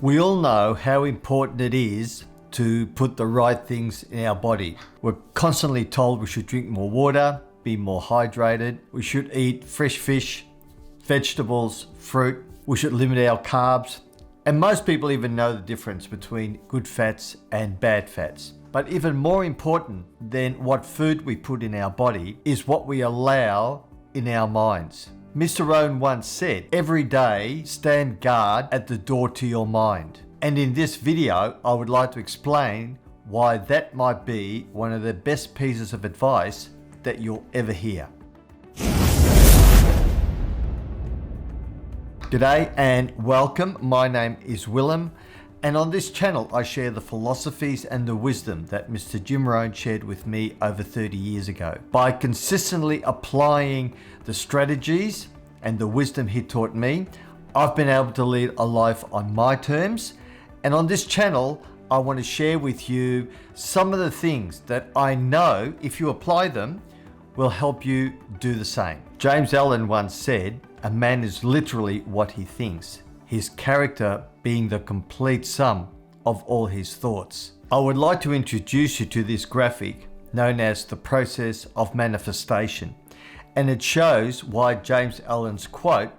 We all know how important it is to put the right things in our body. We're constantly told we should drink more water, be more hydrated, we should eat fresh fish, vegetables, fruit, we should limit our carbs, and most people even know the difference between good fats and bad fats. But even more important than what food we put in our body is what we allow in our minds. Mr. Rohn once said, every day stand guard at the door to your mind. And in this video, I would like to explain why that might be one of the best pieces of advice that you'll ever hear. G'day and welcome. My name is Willem, and on this channel I share the philosophies and the wisdom that Mr. Jim Rohn shared with me over 30 years ago. By consistently applying the strategies and the wisdom he taught me, I've been able to lead a life on my terms. And on this channel, I want to share with you some of the things that I know, if you apply them, will help you do the same. James Allen once said, a man is literally what he thinks, his character being the complete sum of all his thoughts. I would like to introduce you to this graphic known as the process of manifestation. And it shows why James Allen's quote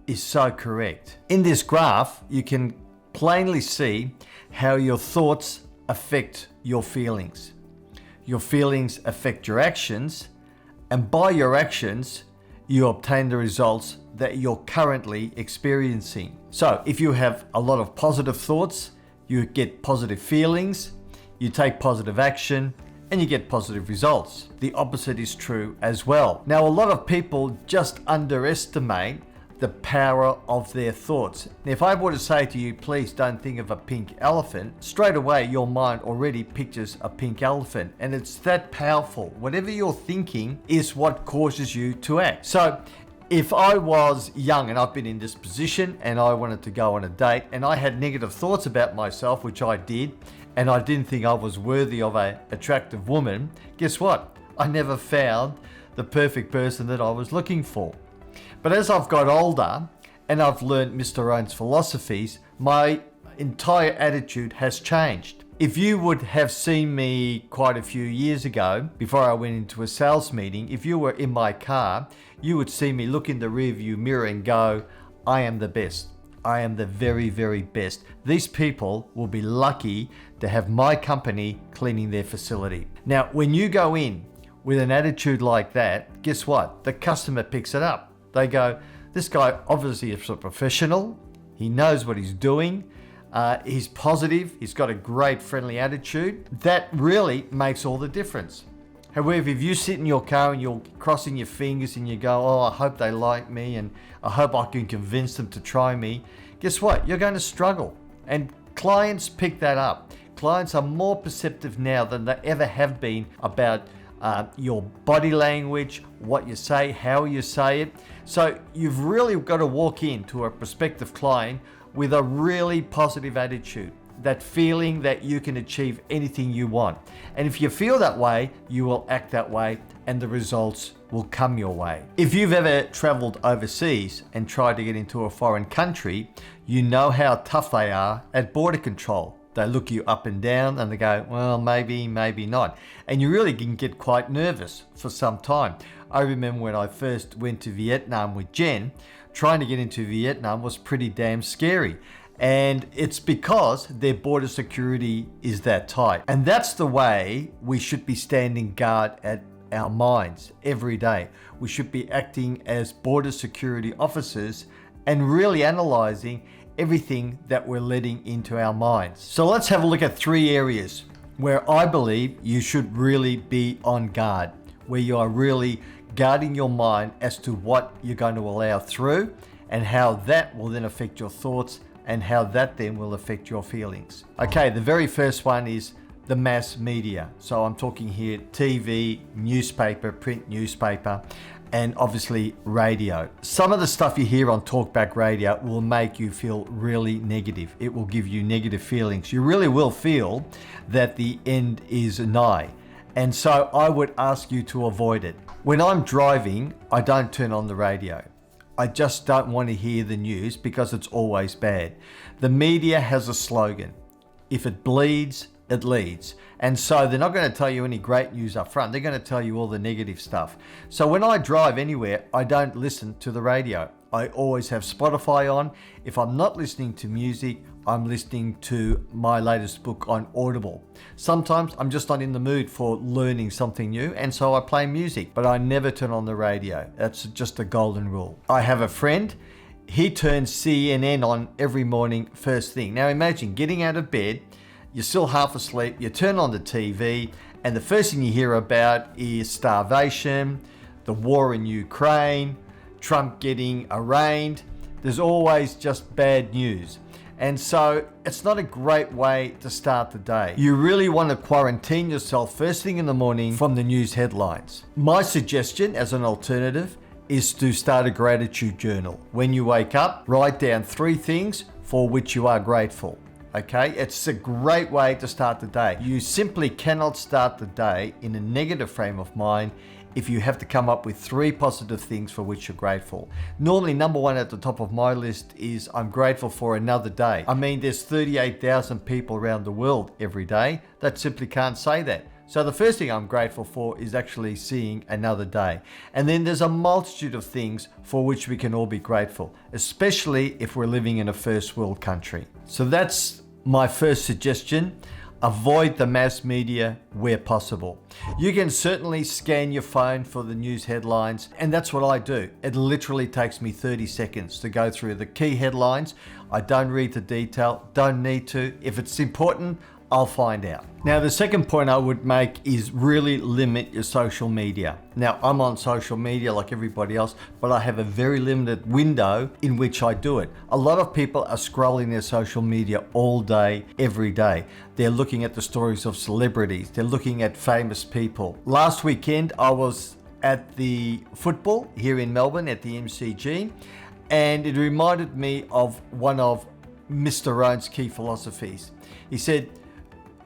is so correct. In this graph, you can plainly see how your thoughts affect your feelings. Your feelings affect your actions, and by your actions, you obtain the results that you're currently experiencing. So if you have a lot of positive thoughts, you get positive feelings, you take positive action, and you get positive results. The opposite is true as well. Now, a lot of people just underestimate the power of their thoughts. If I were to say to you, please don't think of a pink elephant, straight away your mind already pictures a pink elephant, and it's that powerful. Whatever you're thinking is what causes you to act. So if I was young and I've been in this position and I wanted to go on a date and I had negative thoughts about myself, which I did, and I didn't think I was worthy of an attractive woman, guess what? I never found the perfect person that I was looking for. But as I've got older and I've learned Mr. Rohn's philosophies, my entire attitude has changed. If you would have seen me quite a few years ago, before I went into a sales meeting, if you were in my car, you would see me look in the rearview mirror and go, I am the best. I am the very, very best. These people will be lucky to have my company cleaning their facility. Now, when you go in with an attitude like that, guess what? The customer picks it up. They go, this guy obviously is a professional. He knows what he's doing. He's positive. He's got a great friendly attitude. That really makes all the difference. However, if you sit in your car and you're crossing your fingers and you go, oh, I hope they like me and I hope I can convince them to try me, guess what? You're going to struggle. And clients pick that up. Clients are more perceptive now than they ever have been about your body language, what you say, how you say it. So you've really got to walk into a prospective client with a really positive attitude, that feeling that you can achieve anything you want. And if you feel that way, you will act that way and the results will come your way. If you've ever traveled overseas and tried to get into a foreign country, you know how tough they are at border control. They look you up and down and they go, well, maybe, maybe not. And you really can get quite nervous for some time. I remember when I first went to Vietnam with Jen, trying to get into Vietnam was pretty damn scary. And it's because their border security is that tight. And that's the way we should be standing guard at our minds every day. We should be acting as border security officers and really analyzing everything that we're letting into our minds. So let's have a look at 3 areas where I believe you should really be on guard, where you are really guarding your mind as to what you're going to allow through and how that will then affect your thoughts and how that then will affect your feelings. Okay, the very first one is the mass media. So I'm talking here TV, newspaper, print newspaper, and obviously radio. Some of the stuff you hear on Talkback Radio will make you feel really negative. It will give you negative feelings. You really will feel that the end is nigh. And so I would ask you to avoid it. When I'm driving, I don't turn on the radio. I just don't want to hear the news because it's always bad. The media has a slogan: if it bleeds, it leads. And so they're not going to tell you any great news up front. They're going to tell you all the negative stuff. So when I drive anywhere, I don't listen to the radio. I always have Spotify on. If I'm not listening to music, I'm listening to my latest book on Audible. Sometimes I'm just not in the mood for learning something new, and so I play music, but I never turn on the radio. That's just a golden rule. I have a friend. He turns CNN on every morning first thing. Now imagine getting out of bed, you're still half asleep, you turn on the TV, and the first thing you hear about is starvation, the war in Ukraine, Trump getting arraigned. There's always just bad news. And so it's not a great way to start the day. You really want to quarantine yourself first thing in the morning from the news headlines. My suggestion as an alternative is to start a gratitude journal. When you wake up, write down 3 things for which you are grateful. Okay, it's a great way to start the day. You simply cannot start the day in a negative frame of mind if you have to come up with 3 positive things for which you're grateful. Normally, number 1 at the top of my list is I'm grateful for another day. I mean, there's 38,000 people around the world every day that simply can't say that. So the first thing I'm grateful for is actually seeing another day. And then there's a multitude of things for which we can all be grateful, especially if we're living in a first world country. So that's my first suggestion. Avoid the mass media where possible. You can certainly scan your phone for the news headlines, and that's what I do. It literally takes me 30 seconds to go through the key headlines. I don't read the detail, don't need to. If it's important, I'll find out. Now, the second point I would make is really limit your social media. Now, I'm on social media like everybody else, but I have a very limited window in which I do it. A lot of people are scrolling their social media all day, every day. They're looking at the stories of celebrities. They're looking at famous people. Last weekend, I was at the football here in Melbourne at the MCG, and it reminded me of one of Mr. Rohn's key philosophies. He said,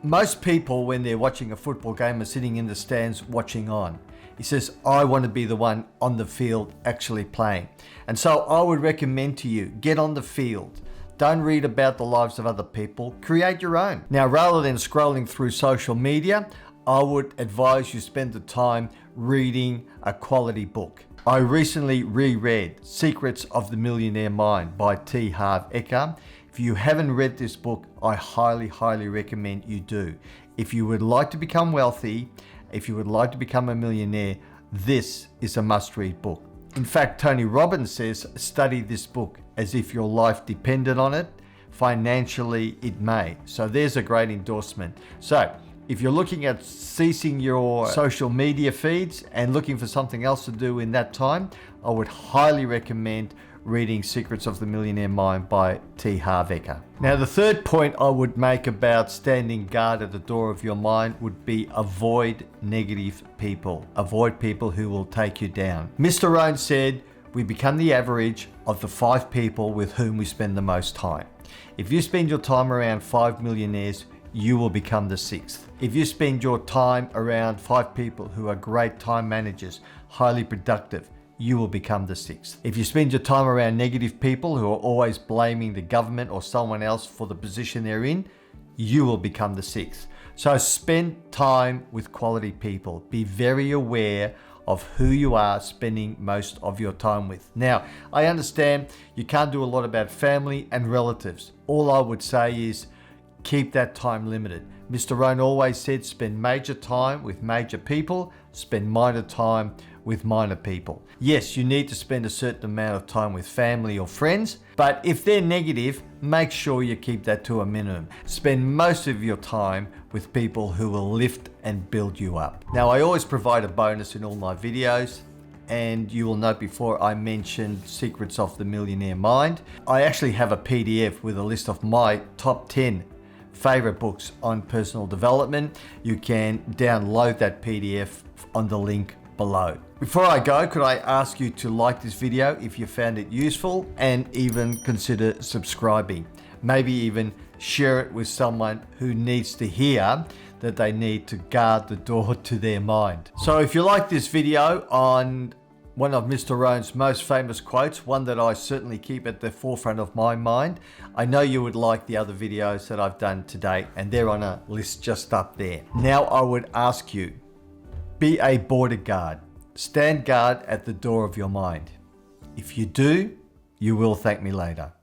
most people, when they're watching a football game, are sitting in the stands watching on. He says, I want to be the one on the field actually playing. And so I would recommend to you, get on the field. Don't read about the lives of other people. Create your own. Now, rather than scrolling through social media, I would advise you spend the time reading a quality book. I recently reread Secrets of the Millionaire Mind by T. Harv Eker. If you haven't read this book, I highly, highly recommend you do. If you would like to become wealthy, if you would like to become a millionaire, this is a must-read book. In fact, Tony Robbins says, study this book as if your life depended on it. Financially, it may. So there's a great endorsement. So if you're looking at ceasing your social media feeds and looking for something else to do in that time, I would highly recommend reading Secrets of the Millionaire Mind by T. Harv Eker. Now, the third point I would make about standing guard at the door of your mind would be avoid negative people. Avoid people who will take you down. Mr. Rohn said, we become the average of the 5 people with whom we spend the most time. If you spend your time around 5 millionaires, you will become the 6th. If you spend your time around 5 people who are great time managers, highly productive, you will become the 6th. If you spend your time around negative people who are always blaming the government or someone else for the position they're in, you will become the 6th. So spend time with quality people. Be very aware of who you are spending most of your time with. Now, I understand you can't do a lot about family and relatives. All I would say is keep that time limited. Mr. Rohn always said spend major time with major people, spend minor time with minor people. Yes, you need to spend a certain amount of time with family or friends, but if they're negative, make sure you keep that to a minimum. Spend most of your time with people who will lift and build you up. Now, I always provide a bonus in all my videos, and you will note before I mentioned Secrets of the Millionaire Mind. I actually have a PDF with a list of my top 10 favorite books on personal development. You can download that PDF on the link below. Before I go, could I ask you to like this video if you found it useful, and even consider subscribing. Maybe even share it with someone who needs to hear that they need to guard the door to their mind. So if you like this video on one of Mr. Rohn's most famous quotes, one that I certainly keep at the forefront of my mind. I know you would like the other videos that I've done today, and they're on a list just up there. Now I would ask you, be a border guard. Stand guard at the door of your mind. If you do, you will thank me later.